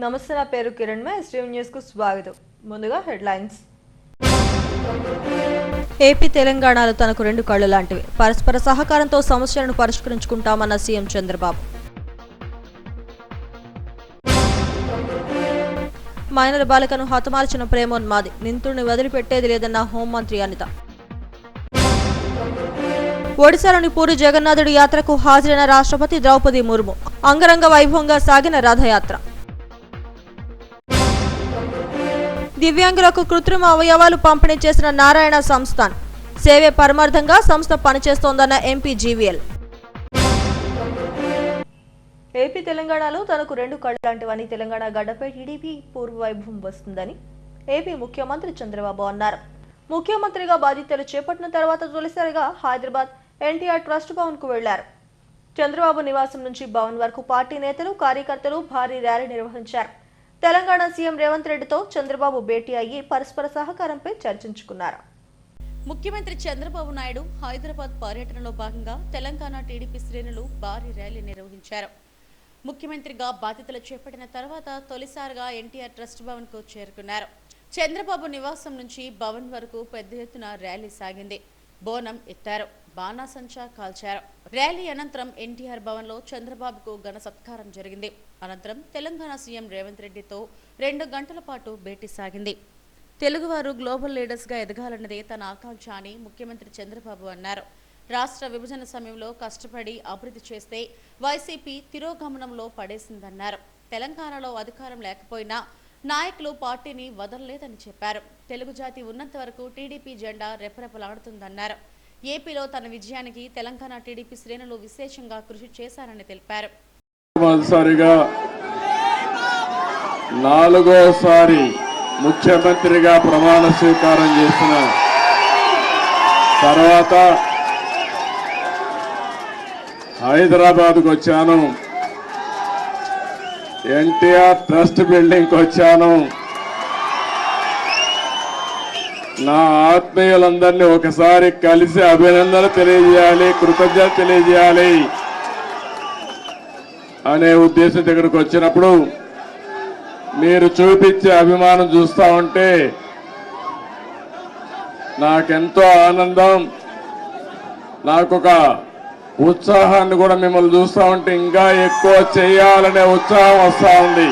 నమస్తే, నా పేరు కిరణ్. ఎస్టీవీ న్యూస్ కు స్వాగతం. ముందుగా హెడ్లైన్స్. ఏపీ తెలంగాణలు తనకు రెండు కళ్ళు లాంటివి. పరస్పర సహకారంతో సమస్యలను పరిష్కరించుకుంటామన్న సీఎం చంద్రబాబు. మైనర్ బాలికను హతమార్చిన ప్రేమోన్మాది, నిందితుడిని వదిలిపెట్టేది లేదన్న హోంమంత్రి అనిత. ఒడిశాలోని పూరి జగన్నాథుడి యాత్రకు హాజరైన రాష్ట్రపతి ద్రౌపది ముర్ము. అంగరంగ వైభవంగా సాగిన రథయాత్ర. దివ్యాంగులకు కృత్రిమ అవయవాలు పంపిణీ చేసిన నారాయణ సంస్థాన్. సేవే పరమార్థంగా సంస్థ పనిచేస్తోందన్న ఎంపీ జీవీఎల్. ఏపీ తెలంగాణలో తనకు రెండు కళ్ళు లాంటివని తెలంగాణ గడ్డపై టీడీపీ పూర్వ వైభవం వస్తుందని ఏపీ ముఖ్యమంత్రి చంద్రబాబు అన్నారు. ముఖ్యమంత్రిగా బాధ్యతలు చేపట్టిన తర్వాత తొలిసారిగా హైదరాబాద్ ఎన్టీఆర్ ట్రస్ట్ భవన్ కు వెళ్లారు. చంద్రబాబు నివాసం నుంచి భవన్ వరకు పార్టీ నేతలు, కార్యకర్తలు భారీ ర్యాలీ నిర్వహించారు. తెలంగాణ సీఎం రేవంత్ రెడ్డితో చంద్రబాబు భేటీ అయ్యి పరస్పర సహకారంపై చర్చించుకున్నారు. ముఖ్యమంత్రి చంద్రబాబు నాయుడు హైదరాబాద్ పర్యటనలో భాగంగా తెలంగాణ టీడీపీ శ్రేణులు భారీ ర్యాలీ నిర్వహించారు. ముఖ్యమంత్రిగా బాధ్యతలు చేపట్టిన తర్వాత తొలిసారిగా ఎన్టీఆర్ ట్రస్ట్ భవన్ కు చేరుకున్నారు. చంద్రబాబు నివాసం నుంచి భవన్ వరకు పెద్ద ఎత్తున ర్యాలీ సాగింది. బోనం ఎత్తారు, బాణాసంచా కాల్చారు. ర్యాలీ అనంతరం ఎన్టీఆర్ భవన్ లో చంద్రబాబుకు ఘన సత్కారం జరిగింది. అనంతరం తెలంగాణ సీఎం రేవంత్ రెడ్డితో 2 గంటల పాటు భేటీ సాగింది. తెలుగువారు గ్లోబల్ లీడర్స్ గా ఎదగాలన్నదే తన ఆకాంక్ష అని ముఖ్యమంత్రి చంద్రబాబు అన్నారు. రాష్ట్ర విభజన సమయంలో కష్టపడి అభివృద్ధి చేస్తే వైసీపీ తిరోగమనంలో పడేసిందన్నారు. తెలంగాణలో అధికారం లేకపోయినా నాయకులు పార్టీని వదలలేదని చెప్పారు. తెలుగు జాతి ఉన్నంత వరకు టీడీపీ జెండా రెపరెపలాడుతుందన్నారు. ఏపీలో తన విజయానికి తెలంగాణ టీడీపీ శ్రేణులు విశేషంగా కృషి చేశారని తెలిపారు. మొదటిసారిగా 4వ ముఖ్యమంత్రిగా ప్రమాణ స్వీకారం చేసిన తర్వాత హైదరాబాద్కు వచ్చాను. ఎన్టీఆర్ ట్రస్ట్ బిల్డింగ్కి వచ్చాను. నా ఆత్మీయులందరినీ ఒకసారి కలిసి అభినందనలు తెలియజేయాలి, కృతజ్ఞతలు తెలియజేయాలి అనే ఉద్దేశం దగ్గరకు వచ్చినప్పుడు మీరు చూపించే అభిమానం చూస్తా ఉంటే నాకెంతో ఆనందం, నాకొక ఉత్సాహాన్ని కూడా మిమ్మల్ని చూస్తా ఉంటే ఇంకా ఎక్కువ చేయాలనే ఉత్సాహం వస్తా ఉంది.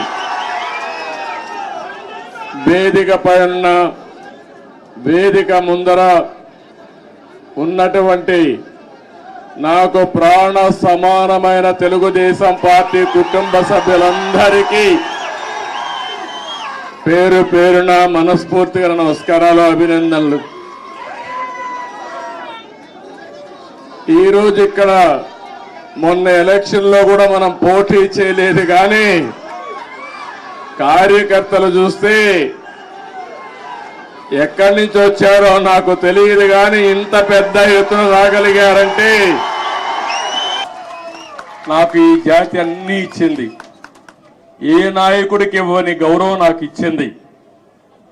వేదిక పైన వేదిక ముందర ఉన్నటువంటి నాకు ప్రాణ సమానమైన తెలుగుదేశం పార్టీ కుటుంబ సభ్యులందరికీ పేరు పేరున మనస్ఫూర్తిగా నమస్కారాలు, అభినందనలు. ఈరోజు ఇక్కడ మొన్న ఎలక్షన్లో కూడా మనం పోటీ చేయలేదు, కానీ కార్యకర్తలు చూస్తే ఎక్కడి నుంచి వచ్చారో నాకు తెలియదు, కానీ ఇంత పెద్ద ఎత్తున రాగలిగారంటే నాకు ఈ జాతి అన్నీ ఇచ్చింది. ఏ నాయకుడికి ఇవ్వని గౌరవం నాకు ఇచ్చింది.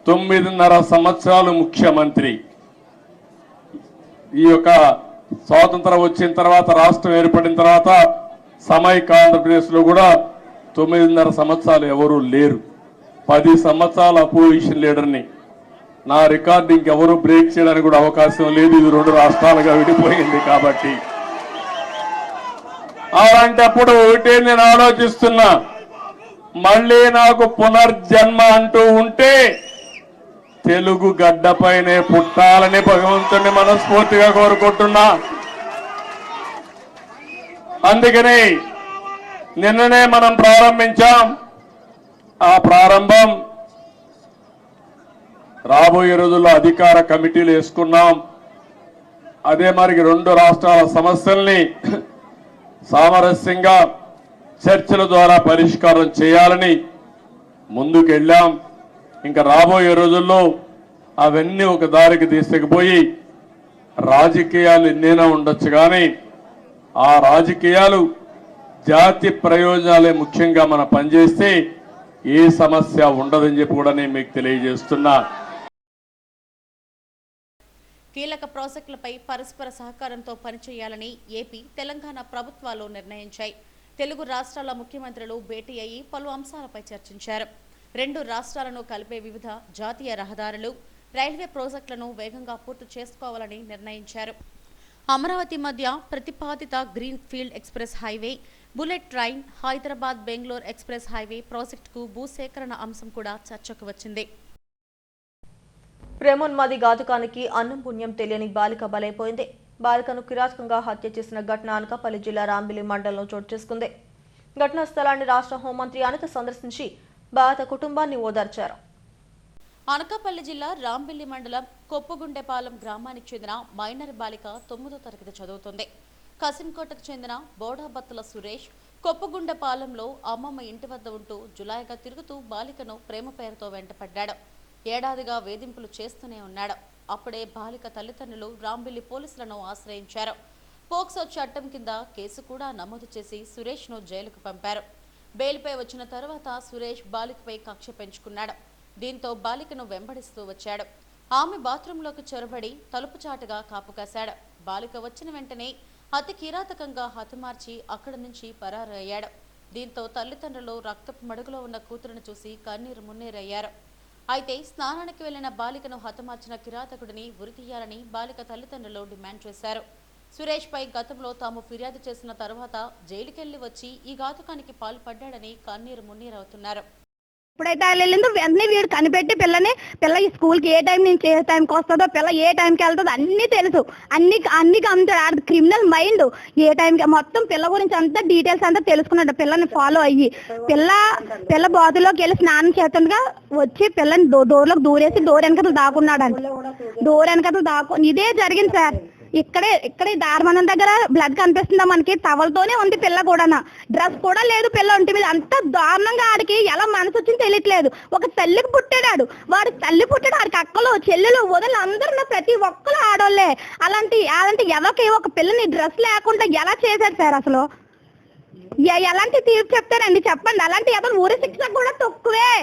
9.5 సంవత్సరాలు ముఖ్యమంత్రి. ఈ యొక్క స్వాతంత్రం వచ్చిన తర్వాత, రాష్ట్రం ఏర్పడిన తర్వాత సమైక్య ఆంధ్రప్రదేశ్లో కూడా 9.5 సంవత్సరాలు ఎవరూ లేరు. 10 సంవత్సరాల అపోజిషన్ లీడర్ని. నా రికార్డు ఇంకెవరూ బ్రేక్ చేయడానికి కూడా అవకాశం లేదు. ఇది 2 రాష్ట్రాలుగా విడిపోయింది కాబట్టి. అలాంటప్పుడు ఒకటే నేను ఆలోచిస్తున్నా, మళ్ళీ నాకు పునర్జన్మ అంటూ ఉంటే తెలుగు గడ్డపైనే పుట్టాలని భగవంతుని మనస్ఫూర్తిగా కోరుకుంటున్నా. అందుకని నిన్ననే మనం ప్రారంభించాం. ఆ ప్రారంభం రాబోయే రోజుల్లో అధికార కమిటీలు వేసుకున్నాం. అదే మరి 2 రాష్ట్రాల సమస్యల్ని సామరస్యంగా చర్చల ద్వారా పరిష్కారం చేయాలని ముందుకెళ్ళాం. ఇంకా రాబోయే రోజుల్లో అవన్నీ ఒక దారికి తీసుకుపోయి రాజకీయాలు ఎన్నైనా ఉండొచ్చు, కానీ ఆ రాజకీయాలు జాతి ప్రయోజనాలే ముఖ్యంగా మనం పనిచేస్తే ఏ సమస్య ఉండదని చెప్పి కూడా నేను మీకు తెలియజేస్తున్నా. కీలక ప్రాజెక్టులపై పరస్పర సహకారంతో పనిచేయాలని ఏపీ, తెలంగాణ ప్రభుత్వాలు నిర్ణయించాయి. తెలుగు రాష్ట్రాల ముఖ్యమంత్రులు భేటీ అయ్యి పలు అంశాలపై చర్చించారు. రెండు రాష్ట్రాలను కలిపే వివిధ జాతీయ రహదారులు, రైల్వే ప్రాజెక్టులను వేగంగా పూర్తి చేసుకోవాలని నిర్ణయించారు. అమరావతి మధ్య ప్రతిపాదిత green field express highway, bullet train, Hyderabad Bengaluru express highway ప్రాజెక్టుకు భూసేకరణ అంశం కూడా చర్చకు వచ్చింది. ప్రేమోన్మాది ఘాతుకానికి అన్నం పుణ్యం తెలియని బాలిక బలైపోయింది. బాలికను కిరాతకంగా హత్య చేసిన ఘటన అనకాపల్లి జిల్లా రాంబిల్లి మండలంలో చోటు చేసుకుంది. ఘటనా స్థలాన్ని రాష్ట్ర హోంమంత్రి అనిత సందర్శించి బాధిత కుటుంబాన్ని ఓదార్చారు. అనకాపల్లి జిల్లా రాంబిల్లి మండలం కొప్పుగుండెపాలెం గ్రామానికి చెందిన మైనర్ బాలిక 9వ తరగతి చదువుతుంది. కసింకోటకు చెందిన బోడాబత్తుల సురేష్ కొప్పుగుండెపాలెంలో అమ్మమ్మ ఇంటి వద్ద ఉంటూ జులాయిగా తిరుగుతూ బాలికను ప్రేమ పేరుతో వెంటపడ్డాడు. ఏడాదిగా వేధింపులు చేస్తూనే ఉన్నాడు. అప్పుడే బాలిక తల్లిదండ్రులు రాంబిల్లి పోలీసులను ఆశ్రయించారు. పోక్సో చట్టం కింద కేసు కూడా నమోదు చేసి సురేష్ను జైలుకు పంపారు. బెయిల్పై వచ్చిన తర్వాత సురేష్ బాలికపై కక్ష పెంచుకున్నాడు. దీంతో బాలికను వెంబడిస్తూ వచ్చాడు. ఆమె బాత్రూంలోకి చొరబడి తలుపు చాటుగా కాపు కాశాడు. బాలిక వచ్చిన వెంటనే అతి కిరాతకంగా హతమార్చి అక్కడి నుంచి పరారయ్యాడు. దీంతో తల్లిదండ్రులు రక్తపు మడుగులో ఉన్న కూతురును చూసి కన్నీరు మున్నీరయ్యారు. అయితే స్నానానికి వెళ్లిన బాలికను హతమార్చిన కిరాతకుడిని ఉరితీయాలని బాలిక తల్లిదండ్రులు డిమాండ్ చేశారు. సురేష్ పై గతంలో తాము ఫిర్యాదు చేసిన తర్వాత జైలుకెళ్లి వచ్చి ఈ ఘాతుకానికి పాల్పడ్డాడని కన్నీరు మున్నీరవుతున్నారు. ఇప్పుడైతే ఆయన వెళ్ళిందో వెంటనే వీడు కనిపెట్టి పిల్ల ఈ స్కూల్కి ఏ టైం నుంచి ఏ టైంకి వస్తుందో, పిల్ల ఏ టైంకి వెళ్తుందో అన్నీ తెలుసు. అన్ని గమనించాడు. Criminal mind. ఏ టైంకి మొత్తం పిల్ల గురించి అంతా డీటెయిల్స్ అంతా తెలుసుకున్నాడు. పిల్లని ఫాలో అయ్యి పిల్ల బాతులోకి వెళ్ళి స్నానం చేస్తుండగా వచ్చి పిల్లని డోర్లోకి దూరేసి డోర్ వెనకలు దాక్కున్నాడు. డోర్ వెనకలు ఇదే జరిగింది సార్. ఇక్కడే దారుమనం దగ్గర బ్లడ్ కనిపిస్తుందా మనకి? టవల్తోనే ఉంది పిల్ల కూడా. డ్రెస్ కూడా లేదు పిల్ల ఒంటి మీద. అంత దారుణంగా ఆడికి ఎలా మనసు వచ్చింది తెలియట్లేదు. ఒక తల్లికి పుట్టాడు. వాడు తల్లి పుట్టాడు. ఆడికి అక్కలు చెల్లెలు వదలు అందరూ ప్రతి ఒక్కరు ఆడోళ్లే. అలాంటి ఎవరికి ఒక పిల్లని డ్రెస్ లేకుండా ఎలా చేశారు సార్? అసలు ఎలాంటి తీర్పు చెప్తారండి చెప్పండి. అలాంటి ఎవరు ఊరి శిక్ష కూడా తక్కువే.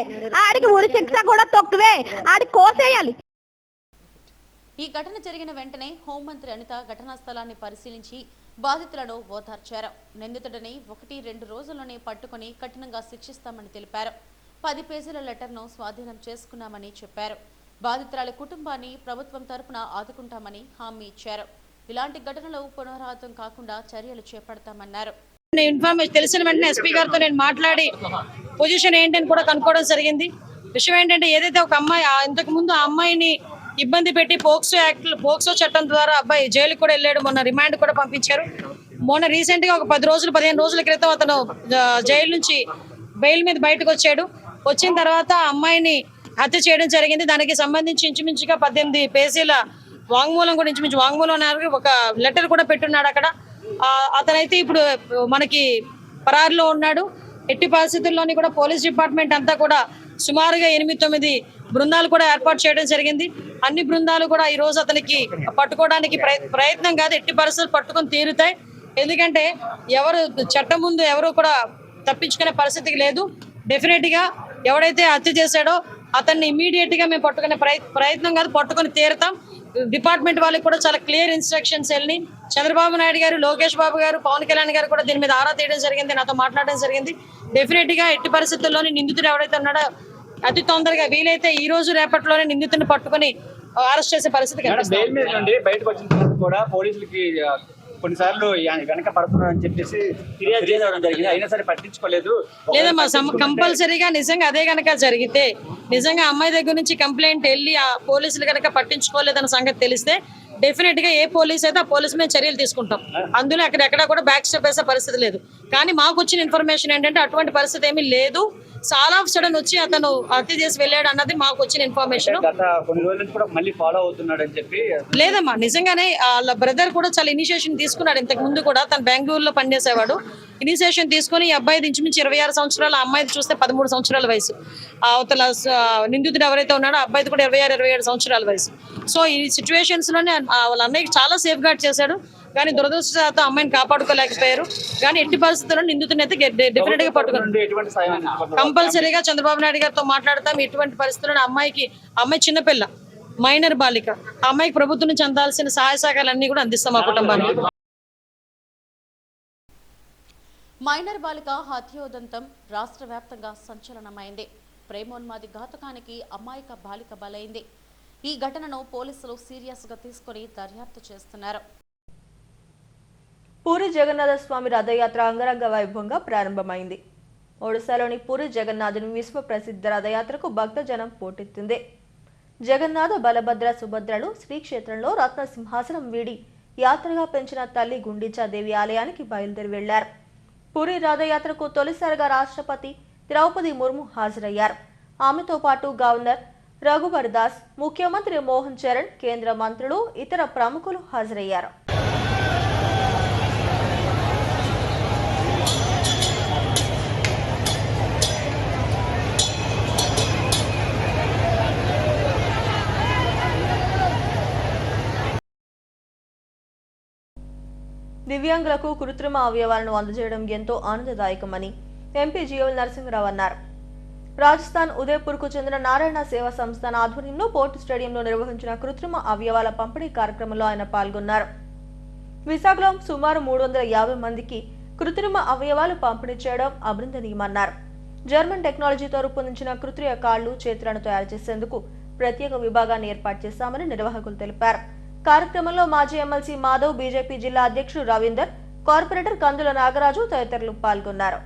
ఆడికి ఊరి శిక్ష కూడా తక్కువే. ఆడికి కోసేయాలి. ఈ ఘటన జరిగిన వెంటనే హోంమంత్రి అనిత ఘటనా స్థలాన్ని పరిశీలించి బాధితులను ఓదార్చారు. నిందితుడిని 1-2 రోజుల్లోనే పట్టుకుని కఠినంగా శిక్షిస్తామని తెలిపారు. 10 పేజీల లెటర్ను స్వాధీనం చేసుకున్నామని చెప్పారు. బాధితురాలి కుటుంబాన్ని ప్రభుత్వం తరపున ఆదుకుంటామని హామీ ఇచ్చారు. ఇలాంటి ఘటనలు పునరావృతం కాకుండా చర్యలు చేపడతామన్నారు. ఇన్ఫర్మేషన్ తెలిసిన వెంటనే ఎస్పీ గారితో నేను మాట్లాడి పొజిషన్ ఏంటని కూడా కనుక్కోవడం జరిగింది. విషయం ఏంటంటే, ఏదైతే ఒక అమ్మాయి ఇంతకు ముందు ఆ అమ్మాయిని ఇబ్బంది పెట్టి పోక్సో చట్టం ద్వారా అబ్బాయి జైలుకి కూడా వెళ్ళాడు. మొన్న రిమాండ్ కూడా పంపించారు. మొన్న రీసెంట్ గా ఒక 15 రోజుల క్రితం అతను జైలు నుంచి బెయిల్ మీద బయటకు వచ్చాడు. వచ్చిన తర్వాత అమ్మాయిని హత్య చేయడం జరిగింది. దానికి సంబంధించి ఇంచుమించుగా 18 పేజీల వాంగ్మూలం కూడా వాంగ్మూలం ఒక లెటర్ కూడా పెట్టున్నాడు అక్కడ. అతనైతే ఇప్పుడు మనకి పరారులో ఉన్నాడు. ఎట్టి పరిస్థితుల్లోని కూడా పోలీస్ డిపార్ట్మెంట్ అంతా కూడా సుమారుగా 8-9 బృందాలు కూడా ఏర్పాటు చేయడం జరిగింది. అన్ని బృందాలు కూడా ఈ రోజు అతనికి పట్టుకోవడానికి ప్రయత్నం కాదు, ఎట్టి పరిస్థితులు పట్టుకొని తీరుతాయి. ఎందుకంటే ఎవరు చట్టం ముందు ఎవరు కూడా తప్పించుకునే పరిస్థితికి లేదు. డెఫినెట్ గా ఎవడైతే హత్య చేశాడో అతన్ని ఇమీడియట్ గా మేము పట్టుకునే ప్రయత్నం కాదు, పట్టుకొని తీరుతాం. డిపార్ట్మెంట్ వాళ్ళకి కూడా చాలా క్లియర్ ఇన్స్ట్రక్షన్స్ వెళ్ళి చంద్రబాబు నాయుడు గారు, లోకేష్ బాబు గారు, పవన్ కళ్యాణ్ గారు కూడా దీని మీద ఆరా తీయడం జరిగింది, నాతో మాట్లాడడం జరిగింది. డెఫినెట్ గా ఎట్టి పరిస్థితుల్లోని నిందితుడు ఎవరైతే ఉన్నాడో అతి తొందరగా వీలైతే ఈ రోజు రేపట్లోనే నిందితుడిని పట్టుకుని అరెస్ట్ చేసే పరిస్థితి కొన్నిసార్లు వెనక పడుతున్నారని చెప్పేసి ఫిర్యాదు చేయడం జరిగింది. అయినా సరే పట్టించుకోలేదు. లేదమ్మా, కంపల్సరీగా నిజంగా అదే కనుక జరిగితే, నిజంగా అమ్మాయి దగ్గర నుంచి కంప్లైంట్ వెళ్ళి ఆ పోలీసులు కనుక పట్టించుకోలేదన్న సంగతి తెలిస్తే డెఫినెట్ గా ఏ పోలీస్ అయితే ఆ పోలీసు మీద చర్యలు తీసుకుంటాం. అందులో ఎక్కడెక్కడ కూడా బ్యాక్ స్టెప్ వేసే పరిస్థితి లేదు. కానీ మాకు వచ్చిన ఇన్ఫర్మేషన్ ఏంటంటే అటువంటి పరిస్థితి ఏమీ లేదు. చాలా సడన్ వచ్చి అతను హత్య చేసి వెళ్ళాడు అన్నది మాకు వచ్చిన ఇన్ఫర్మేషన్. కొన్ని రోజుల నుంచి కూడా మళ్ళీ ఫాలో అవుతున్నాడు అని చెప్పి. లేదమ్మా, నిజంగానే వాళ్ళ బ్రదర్ కూడా చాలా ఇనిషియేషన్ తీసుకున్నాడు. ఇంతకు ముందు కూడా తను బెంగళూరులో పనిచేసేవాడు. ఇనిషియేషన్ తీసుకుని ఈ అబ్బాయి ఇంచుమించి 26 సంవత్సరాలు, ఆ అమ్మాయి చూస్తే 13 సంవత్సరాల వయసు. అవతల నిందితుడు ఎవరైతే ఉన్నాడో ఆ అబ్బాయి కూడా 26-27 సంవత్సరాల వయసు. సో ఈ సిచ్యువేషన్స్ లోనే వాళ్ళ అన్నయ్యకి చాలా సేఫ్ గార్డ్ చేశాడు. కానీ దురదృష్టవశాత్తు అమ్మాయిని కాపాడుకోలేకపోయారు. కానీ ఎట్టి పరిస్థితుల్లో నిందితుని అయితే డెఫినెట్ గా పట్టుకున్నారు. కంపల్సరీగా చంద్రబాబు నాయుడు గారితో మాట్లాడతాం. ఎటువంటి పరిస్థితుల్లో అమ్మాయి చిన్నపిల్ల, మైనర్ బాలిక, ఆ అమ్మాయికి ప్రభుత్వం నుంచి అందాల్సిన సహాయ సహకారాలన్నీ కూడా అందిస్తాం మా కుటుంబానికి. మైనర్ బాలిక హత్యోదంతం రాష్ట్ర వ్యాప్తంగా సంచలనమైంది. ప్రేమోన్మాది ఘాతకానికి అమాయక బాలిక బలైంది. ఈ ఘటనను పోలీసులు సీరియస్గా తీసుకుని దర్యాప్తు చేస్తున్నారు. పూరి జగన్నాథ స్వామి రథయాత్ర అంగరంగ వైభవంగా ప్రారంభమైంది. ఒడిశాలోని పూరి జగన్నాథుని విశ్వ ప్రసిద్ధ రథయాత్రకు భక్తజనం పోటెత్తింది. జగన్నాథ, బలభద్ర, సుభద్రలు శ్రీక్షేత్రంలో రత్న సింహాసనం వీడి యాత్రగా పెంచిన తల్లి గుండిచాదేవి ఆలయానికి బయలుదేరి వెళ్లారు. పూరి రథయాత్రకు తొలిసారిగా రాష్ట్రపతి ద్రౌపది ముర్ము హాజరయ్యారు. ఆమెతో పాటు గవర్నర్ రఘుబర్ దాస్, ముఖ్యమంత్రి మోహన్ చరణ్, కేంద్ర మంత్రులు, ఇతర ప్రముఖులు హాజరయ్యారు. దివ్యాంగులకు కృత్రిమ అవయవాలను అందజేయడం ఎంతో ఆనందదాయకమని ఎంపీ జీవల్ నరసింహరావు అన్నారు. రాజస్థాన్ ఉదయపూర్కు చెందిన నారాయణ సేవా సంస్థ ఆధ్వర్యంలో పోర్టు స్టేడియంలో నిర్వహించిన కృత్రిమ అవయవాల పంపిణీ కార్యక్రమంలో ఆయన పాల్గొన్నారు. విశాఖలో సుమారు 350 మందికి కృత్రిమ అవయవాలు పంపిణీ చేయడం అభినందనీయమన్నారు. జర్మన్ టెక్నాలజీతో రూపొందించిన కృత్రిమ కాళ్లు, చేతులను తయారు చేసేందుకు ప్రత్యేక విభాగాన్ని ఏర్పాటు చేశామని నిర్వాహకులు తెలిపారు. కార్యక్రమంలో మాజీ ఎమ్మెల్సీ మాధవ్, బీజేపీ జిల్లా అధ్యక్షుడు రవీందర్, కార్పొరేటర్ కందుల నాగరాజు తదితరులు పాల్గొన్నారు.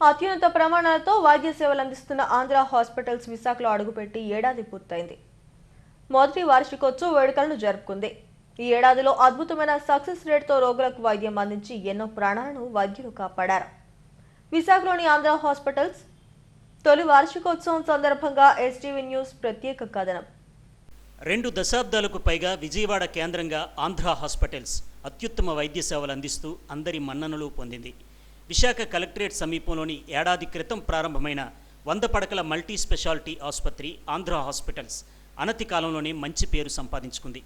అత్యున్నత ప్రమాణాలతో వైద్య సేవలు అందిస్తున్న ఆంధ్ర హాస్పిటల్స్ విశాఖలో అడుగుపెట్టి ఏడాది పూర్తయింది. మొదటి వార్షికోత్సవ వేడుకలను జరుపుకుంది. ఈ ఏడాదిలో అద్భుతమైన సక్సెస్ రేట్తో రోగులకు వైద్యం అందించి ఎన్నో ప్రాణాలను వైద్యులు కాపాడారు. విశాఖలోని ఆంధ్ర హాస్పిటల్స్ తొలి వార్షికోత్సవం సందర్భంగా ఎస్టీవీ న్యూస్ ప్రత్యేక కథనం. 2 దశాబ్దాలకు పైగా విజయవాడ కేంద్రంగా ఆంధ్ర హాస్పిటల్స్ అత్యుత్తమ వైద్య సేవలు అందిస్తూ అందరి మన్ననలు పొందింది. విశాఖ కలెక్టరేట్ సమీపంలోని ఏడాది క్రితం ప్రారంభమైన 100 పడకల మల్టీ స్పెషాలిటీ ఆసుపత్రి ఆంధ్ర హాస్పిటల్స్ అనతి కాలంలోనే మంచి పేరు సంపాదించుకుంది.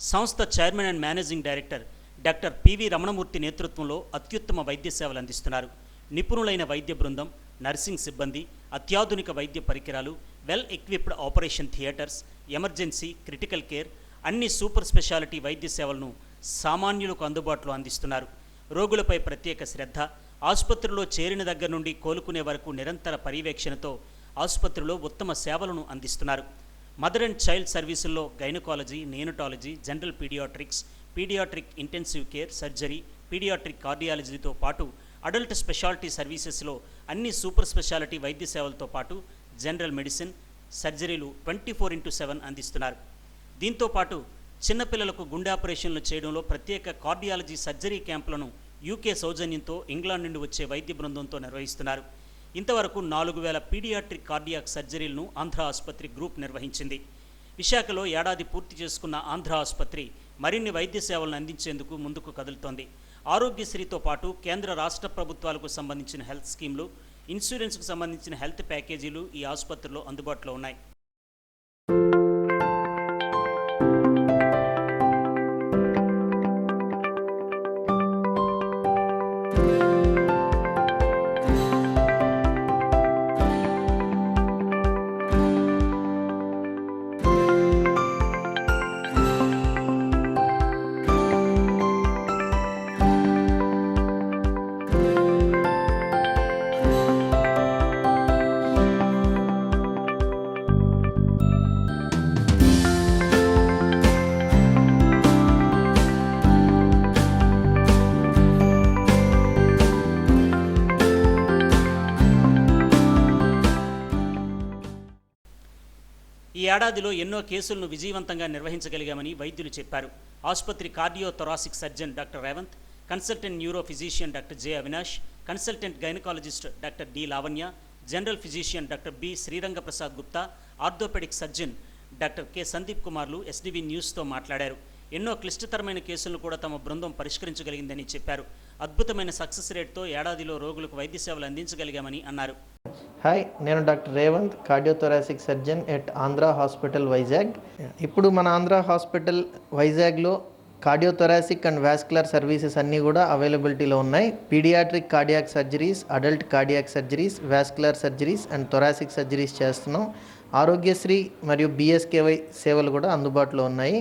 సంస్థ chairman and managing director doctor PV Ramanamurthy నేతృత్వంలో అత్యుత్తమ వైద్య సేవలు అందిస్తున్నారు. నిపుణులైన వైద్య బృందం, నర్సింగ్ సిబ్బంది, అత్యాధునిక వైద్య పరికరాలు, well equipped operation theatres, emergency, critical care, అన్ని సూపర్ స్పెషాలిటీ వైద్య సేవలను సామాన్యులకు అందుబాటులో అందిస్తున్నారు. రోగులపై ప్రత్యేక శ్రద్ధ, ఆసుపత్రిలో చేరిన దగ్గర నుండి కోలుకునే వరకు నిరంతర పర్యవేక్షణతో ఆసుపత్రిలో ఉత్తమ సేవలను అందిస్తున్నారు. మదర్ అండ్ చైల్డ్ సర్వీసుల్లో gynaecology, neonatology, general paediatrics, paediatric intensive care, surgery, paediatric కార్డియాలజీతో పాటు అడల్ట్ స్పెషాలిటీ సర్వీసెస్లో అన్ని సూపర్ స్పెషాలిటీ వైద్య సేవలతో పాటు జనరల్ మెడిసిన్, సర్జరీలు 24/7 అందిస్తున్నారు. దీంతో పాటు చిన్నపిల్లలకు గుండె ఆపరేషన్లు చేయడంలో ప్రత్యేక కార్డియాలజీ సర్జరీ క్యాంపులను యూకే సౌజన్యంతో ఇంగ్లాండ్ నుండి వచ్చే వైద్య బృందంతో నిర్వహిస్తున్నారు. ఇంతవరకు 4000 పీడియాట్రిక్ కార్డియాక్ సర్జరీలను ఆంధ్ర ఆసుపత్రి గ్రూప్ నిర్వహించింది. విశాఖలో ఏడాది పూర్తి చేసుకున్న ఆంధ్ర ఆసుపత్రి మరిన్ని వైద్య సేవలను అందించేందుకు ముందుకు కదులుతోంది. ఆరోగ్యశ్రీతో పాటు కేంద్ర రాష్ట్ర ప్రభుత్వాలకు సంబంధించిన హెల్త్ స్కీమ్లు, ఇన్సూరెన్స్కు సంబంధించిన హెల్త్ ప్యాకేజీలు ఈ ఆసుపత్రిలో అందుబాటులో ఉన్నాయి. ఈ ఏడాదిలో ఎన్నో కేసులను విజయవంతంగా నిర్వహించగలిగామని వైద్యులు చెప్పారు. ఆసుపత్రి cardio thoracic surgeon doctor Revanth, consultant neuro physician doctor J Avinash, consultant gynaecologist doctor D Lavanya, general physician doctor B Sreerangaprasad Gupta, orthopaedic surgeon doctor K Sandeep కుమార్లు ఎస్డివి న్యూస్తో మాట్లాడారు. ఎన్నో క్లిష్టతరమైన కేసులను కూడా తమ బృందం పరిష్కరించగలిగిందని చెప్పారు. అద్భుతమైన సక్సెస్ రేట్తో ఏడాదిలో రోగులకు వైద్య సేవలు అందించగలిగామని అన్నారు. హాయ్, నేను doctor Revanth, cardiothoracic surgeon at Andhra hospital Vizag. ఇప్పుడు మన ఆంధ్రా హాస్పిటల్ వైజాగ్లో కార్డియోథొరాసిక్ అండ్ వాస్కులర్ సర్వీసెస్ అన్నీ కూడా అవైలబిలిటీలో ఉన్నాయి. Paediatric cardiac surgeries, adult cardiac surgeries, vascular surgeries and thoracic surgeries చేస్తున్నాం. ఆరోగ్యశ్రీ మరియు బిఎస్కేవై సేవలు కూడా అందుబాటులో ఉన్నాయి.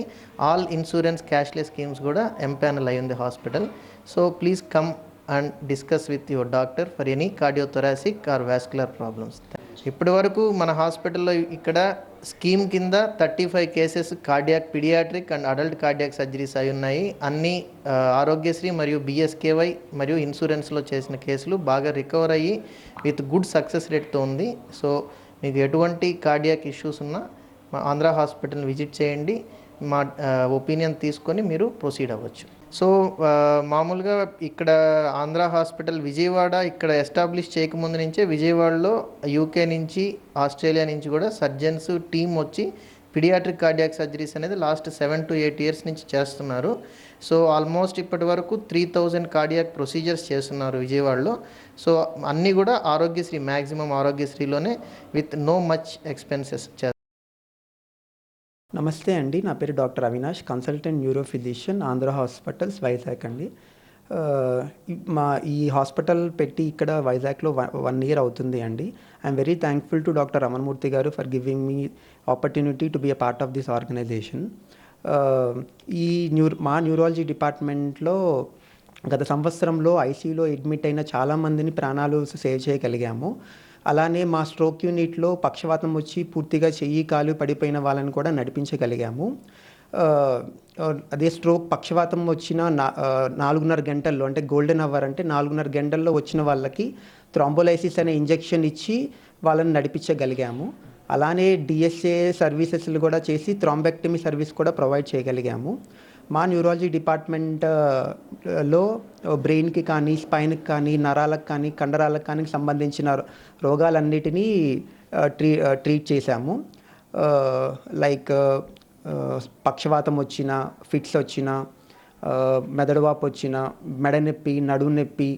ఆల్ ఇన్సూరెన్స్ క్యాష్లెస్ స్కీమ్స్ కూడా ఎంపానల్ అయ్యింది హాస్పిటల్. So please come and discuss with your doctor for any cardiothoracic or vascular problems. ఇప్పటి వరకు మన హాస్పిటల్లో ఇక్కడ స్కీమ్ కింద 35 cases cardiac, paediatric and adult cardiac surgeries అయి ఉన్నాయి. అన్ని ఆరోగ్యశ్రీ మరియు బిఎస్కేవై మరియు ఇన్సూరెన్స్లో చేసిన కేసులు బాగా రికవర్ అయ్యి విత్ గుడ్ సక్సెస్ రేట్తో ఉంది. సో మీకు ఎటువంటి కార్డియాక్ ఇష్యూస్ ఉన్నా మా ఆంధ్రా హాస్పిటల్ని విజిట్ చేయండి. మా ఒపీనియన్ తీసుకొని మీరు ప్రొసీడ్ అవ్వచ్చు. సో మామూలుగా ఇక్కడ ఆంధ్రా హాస్పిటల్ విజయవాడ ఇక్కడ ఎస్టాబ్లిష్ చేయకముందు నుంచే విజయవాడలో యూకే నుంచి, ఆస్ట్రేలియా నుంచి కూడా సర్జన్స్ టీమ్ వచ్చి పీడియాట్రిక్ కార్డియాక్ సర్జరీస్ అనేది లాస్ట్ 7 to 8 years నుంచి చేస్తున్నారు. సో ఆల్మోస్ట్ ఇప్పటి వరకు 3000 కార్డియాక్ ప్రొసీజర్స్ చేస్తున్నారు విజయవాడలో. సో అన్నీ కూడా ఆరోగ్యశ్రీ, మ్యాక్సిమం ఆరోగ్యశ్రీలోనే విత్ నో మచ్ ఎక్స్పెన్సెస్ చేస్తారు. నమస్తే అండి, నా పేరు doctor Avinash, consultant neuro physician, Andhra hospitals Vizag అండి. మా ఈ హాస్పిటల్ పెట్టి ఇక్కడ వైజాగ్లో 1 year అవుతుంది అండి. I'm very thankful to doctor Ramanamurthy గారు for giving me opportunity to be a part of this organisation. మా న్యూరాలజీ డిపార్ట్మెంట్లో గత సంవత్సరంలో ఐసీయూలో అడ్మిట్ అయిన చాలామందిని ప్రాణాలు సేవ్ చేయగలిగాము. అలానే మా స్ట్రోక్ యూనిట్లో పక్షవాతం వచ్చి పూర్తిగా చెయ్యి కాలు పడిపోయిన వాళ్ళని కూడా నడిపించగలిగాము. అదే స్ట్రోక్ పక్షవాతం వచ్చిన 4.5 గంటల్లో, అంటే గోల్డెన్ అవర్ అంటే 4.5 గంటల్లో వచ్చిన వాళ్ళకి థ్రాంబోలైసిస్ అనే ఇంజెక్షన్ ఇచ్చి వాళ్ళని నడిపించగలిగాము. అలానే డిఎస్ఏ సర్వీసెస్లు కూడా చేసి థ్రాంబెక్టమీ సర్వీస్ కూడా ప్రొవైడ్ చేయగలిగాము. మా న్యూరాలజీ డిపార్ట్మెంట్లో బ్రెయిన్కి కానీ, స్పైన్కి కానీ, నరాలకు కానీ, కండరాలకు కానీ సంబంధించిన రోగాలన్నిటినీ ట్రీట్ చేశాము. లైక్ పక్షవాతం వచ్చిన, ఫిట్స్ వచ్చిన, మెదడువాపు వచ్చిన, మెడ నొప్పి, నడుము నొప్పి,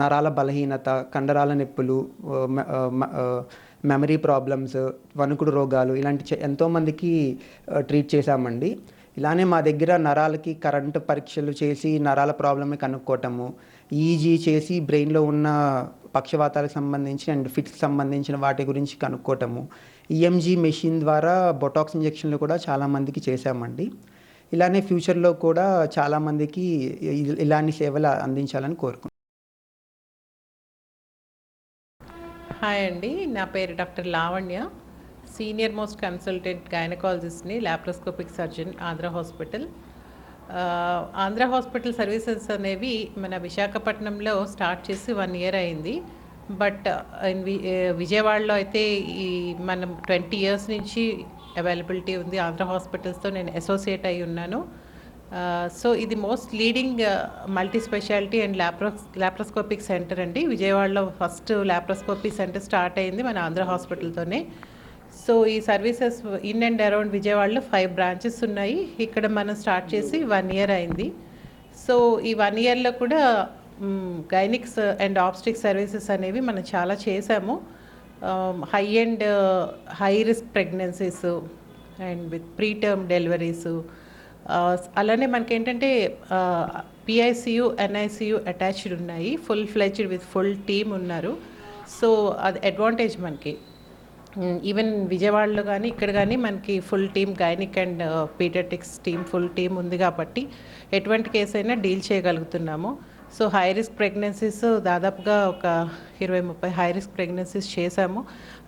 నరాల బలహీనత, కండరాల నొప్పులు, మెమరీ ప్రాబ్లమ్స్, వణుకుడు రోగాలు, ఇలాంటి ఎంతోమందికి ట్రీట్ చేశామండి. ఇలానే మా దగ్గర నరాలకి కరెంటు పరీక్షలు చేసి నరాల ప్రాబ్లమ్ని కనుక్కోవటము, ఈజీ చేసి బ్రెయిన్లో ఉన్న పక్షవాతాలకు సంబంధించిన అండ్ ఫిట్స్కి సంబంధించిన వాటి గురించి కనుక్కోవటము, ఈఎంజీ మెషిన్ ద్వారా బొటాక్స్ ఇంజెక్షన్లు కూడా చాలామందికి చేశామండి. ఇలానే ఫ్యూచర్లో కూడా చాలామందికి ఇలాంటి సేవలు అందించాలని కోరుకుంటున్నాను. హాయ్ అండి, నా పేరు doctor Lavanya, senior most consultant గైనకాలజిస్ట్ని, laparoscopic surgeon, Andhra hospital. Andhra hospital services అనేవి మన విశాఖపట్నంలో స్టార్ట్ చేసి 1 year అయింది. బట్ విజయవాడలో అయితే మనం 20 years నుంచి అవైలబిలిటీ ఉంది. ఆంధ్ర హాస్పిటల్స్తో నేను అసోసియేట్ అయి ఉన్నాను. సో ఇది most leading multi speciality and laparoscopic centre అండి. విజయవాడలో ఫస్ట్ లాప్రోస్కోపీ సెంటర్ స్టార్ట్ అయింది మన ఆంధ్ర హాస్పిటల్తోనే. సో ఈ సర్వీసెస్ ఇన్ అండ్ అరౌండ్ విజయవాడలో 5 branches ఉన్నాయి. ఇక్కడ మనం స్టార్ట్ చేసి 1 year అయింది. సో ఈ 1 yearలో కూడా గైనిక్స్ అండ్ ఆబ్స్టిక్ సర్వీసెస్ అనేవి మనం చాలా చేసాము. High risk pregnancies and with pre term deliveries, అలానే మనకేంటంటే పిఐసియు, ఎన్ఐసియు అటాచ్డ్ ఉన్నాయి, full fledged with full team ఉన్నారు. సో అది అడ్వాంటేజ్ మనకి. ఈవెన్ విజయవాడలో కానీ ఇక్కడ కానీ మనకి full team gynaec and paediatrics team, full team ఉంది కాబట్టి ఎటువంటి కేసు అయినా డీల్ చేయగలుగుతున్నాము. సో హై రిస్క్ ప్రెగ్నెన్సీస్ దాదాపుగా ఒక 20-30 హై రిస్క్ ప్రెగ్నెన్సీస్ చేశాము.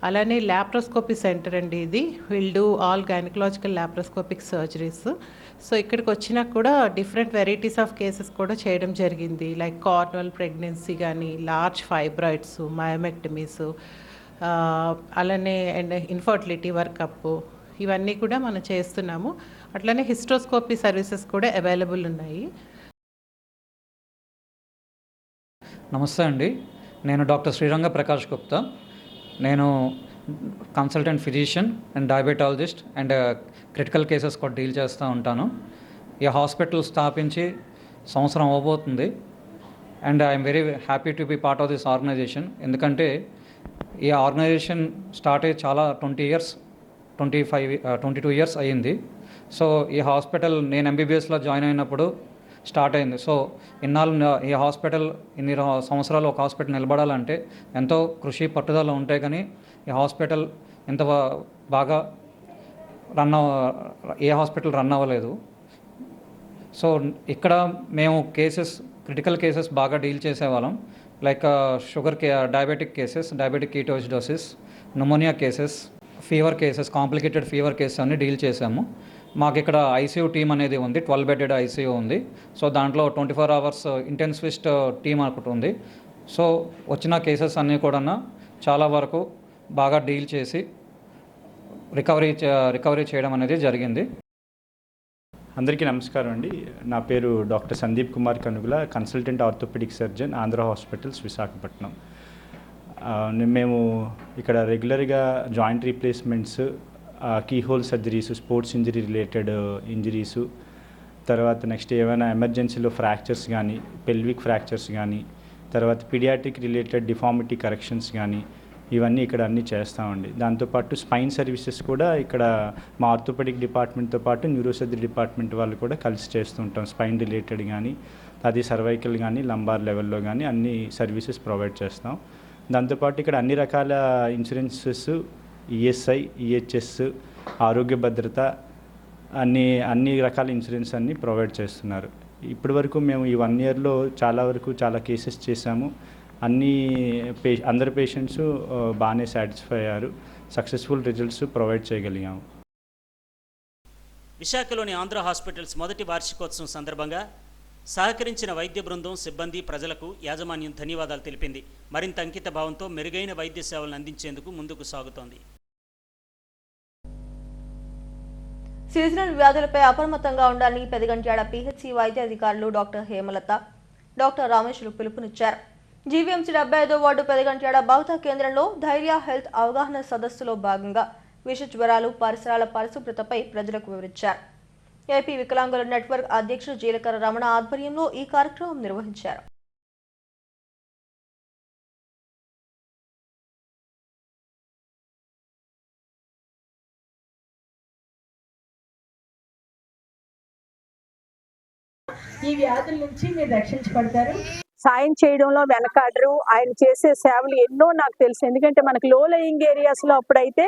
అలానే లాప్రోస్కోపీ సెంటర్ అండి ఇది. Will do all gynaecological laparoscopic surgeries. So ఇక్కడికి వచ్చినా కూడా డిఫరెంట్ వెరైటీస్ ఆఫ్ కేసెస్ కూడా చేయడం జరిగింది. లైక్ కార్నల్ ప్రెగ్నెన్సీ కానీ, లార్జ్ ఫైబ్రాయిడ్స్, మయోమెక్టమీస్, అలానే అండ్ ఇన్ఫర్టిలిటీ వర్కప్, ఇవన్నీ కూడా మనం చేస్తున్నాము. అట్లనే హిస్ట్రోస్కోపీ సర్వీసెస్ కూడా అవైలబుల్ ఉన్నాయి. నమస్తే అండి, నేను డాక్టర్ శ్రీరంగ ప్రకాష్ గుప్తా. నేను consultant physician and diabetologist and critical cases కూడా డీల్ చేస్తూ ఉంటాను. ఈ హాస్పిటల్ స్థాపించి సంవత్సరం అవ్వబోతుంది. And I'm very happy to be part of this organisation. ఎందుకంటే ఈ ఆర్గనైజేషన్ స్టార్ట్ అయ్యి చాలా 22 ఇయర్స్ అయ్యింది. సో ఈ హాస్పిటల్ నేను ఎంబీబీఎస్లో జాయిన్ అయినప్పుడు స్టార్ట్ అయింది. సో ఇన్నాళ్ళు ఈ హాస్పిటల్ ఇన్ని సంవత్సరాలు ఒక హాస్పిటల్ నిలబడాలంటే ఎంతో కృషి పట్టుదల ఉంటాయి. కానీ ఈ హాస్పిటల్ ఇంత బాగా ఏ హాస్పిటల్ రన్ అవ్వలేదు. సో ఇక్కడ మేము క్రిటికల్ కేసెస్ బాగా డీల్ చేసేవాళ్ళం. Like diabetic cases, diabetic ketoacidosis, pneumonia cases, fever cases, complicated fever cases అన్ని డీల్ చేసాము. మాకు ఇక్కడ ఐసీయూ టీమ్ అనేది ఉంది, 12 బెడెడ్ ఐసీయూ ఉంది. సో దాంట్లో 24 అవర్స్ ఇంటెన్సివిస్ట్ టీమ్ ఒకటి ఉంది. సో వచ్చిన కేసెస్ అన్నీ కూడా చాలా వరకు బాగా డీల్ చేసి రికవరీ చేయడం అనేది జరిగింది. అందరికీ నమస్కారం అండి. నా పేరు doctor Sandeep Kumar Kanugula, consultant orthopaedic surgeon, Andhra hospitals, Visakhapatnam. మేము ఇక్కడ రెగ్యులర్గా joint replacements, keyhole surgeries, sports injury related injuries, తర్వాత నెక్స్ట్ ఏమైనా ఎమర్జెన్సీలో ఫ్రాక్చర్స్ కానీ, పెల్విక్ ఫ్రాక్చర్స్ కానీ, తర్వాత పీడియాట్రిక్ రిలేటెడ్ డిఫార్మిటీ కరెక్షన్స్ కానీ, ఇవన్నీ ఇక్కడ అన్నీ చేస్తామండి. దాంతోపాటు స్పైన్ సర్వీసెస్ కూడా ఇక్కడ మా ఆర్థోపెడిక్ డిపార్ట్మెంట్తో పాటు న్యూరోసర్జరీ డిపార్ట్మెంట్ వాళ్ళు కూడా కలిసి చేస్తుంటాం. స్పైన్ రిలేటెడ్ కానీ, అది సర్వైకల్ కానీ, లంబార్ లెవెల్లో కానీ అన్ని సర్వీసెస్ ప్రొవైడ్ చేస్తాం. దాంతోపాటు ఇక్కడ అన్ని రకాల ఇన్సూరెన్సెస్, ఈఎస్ఐ, ఈహెచ్ఎస్, ఆరోగ్య భద్రత, అన్ని రకాల ఇన్సూరెన్స్ అన్నీ ప్రొవైడ్ చేస్తున్నారు. ఇప్పటి వరకు మేము ఈ 1 ఇయర్లో చాలా కేసెస్ చేశాము. అందరు పేషెంట్స్ బాగానే సాటిస్ఫై అయ్యారు. సక్సెస్ఫుల్ రిజల్ట్స్ ప్రొవైడ్ చేయగలిగాము. విశాఖలోని ఆంధ్ర హాస్పిటల్స్ మొదటి వార్షికోత్సవం సందర్భంగా సహకరించిన వైద్య బృందం, సిబ్బంది, ప్రజలకు యాజమాన్యం ధన్యవాదాలు తెలిపింది. మరింత అంకిత భావంతో మెరుగైన వైద్య సేవలను అందించేందుకు ముందుకు సాగుతోంది. సీజనల్ వ్యాధులపై అప్రమత్తంగా ఉండాలని పెదగంట్యాడ పీహెచ్సీ వైద్య అధికారులు డాక్టర్ హేమలత, డాక్టర్ రామేశ్వరు పిలుపునిచ్చారు. జీవీఎంసీ 75వ వార్డు పెదగంట్యాడ భౌత కేంద్రంలో ధైర్య హెల్త్ అవగాహన సదస్సులో భాగంగా విష జ్వరాలు, పరిసరాల పరిశుభ్రతపై ప్రజలకు వివరించారు. ఏపీ వికలాంగుల నెట్వర్క్ అధ్యక్షుడు జీలకర్ర రమణ ఆధ్వర్యంలో ఈ కార్యక్రమం నిర్వహించారు. ఈ వ్యాధుల నుంచి మీరు రక్షించబడతారు. సాయం చేయడంలో వెనకాడరు. ఆయన చేసే సేవలు ఎన్నో నాకు తెలుసు. ఎందుకంటే మనకు లో లయింగ్ ఏరియాస్ లో అప్పుడైతే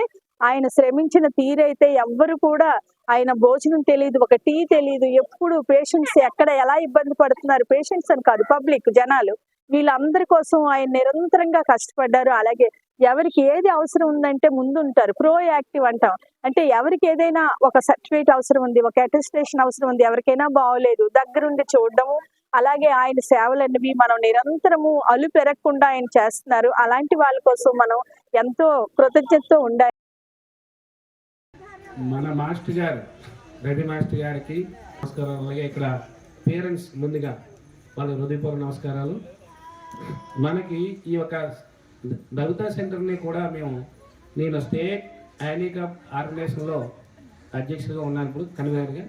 ఆయన శ్రమించిన తీరైతే ఎవ్వరు కూడా ఆయన భోజనం తెలియదు, ఒక టీ తెలియదు. ఎప్పుడు పేషెంట్స్ ఎక్కడ ఎలా ఇబ్బంది పడుతున్నారు, పేషెంట్స్ అని కాదు, పబ్లిక్ జనాలు, వీళ్ళందరి కోసం ఆయన నిరంతరంగా కష్టపడ్డారు. అలాగే ఎవరికి ఏది అవసరం ఉందంటే ముందుంటారు. ప్రోయాక్టివ్ అంటాం. అంటే ఎవరికి ఏదైనా ఒక సర్టిఫికేట్ అవసరం ఉంది, ఒక అటెస్టేషన్ అవసరం ఉంది, ఎవరికైనా బాగోలేదు, దగ్గరుండి చూడడము. అలాగే ఆయన సేవలన్నవి మనం నిరంతరము అలు పెరగకుండా ఆయన చేస్తున్నారు. అలాంటి వాళ్ళ కోసం మనం ఎంతో కృతజ్ఞతతో ఉండాలి. మన మాస్టర్ గారు, రవి మాస్టర్ గారికి నమస్కారాలు. అలాగే ఇక్కడ పేరెంట్స్ ముందుగా వాళ్ళ హృదయపూర్వక నమస్కారాలు. మనకి ఈ యొక్క భవితా సెంటర్ని కూడా నేను స్టేట్ హ్యాండిక్యాప్ ఆర్గనైజేషన్లో అధ్యక్షుడిగా ఉన్నాను, ఇప్పుడు కన్వీనర్గా.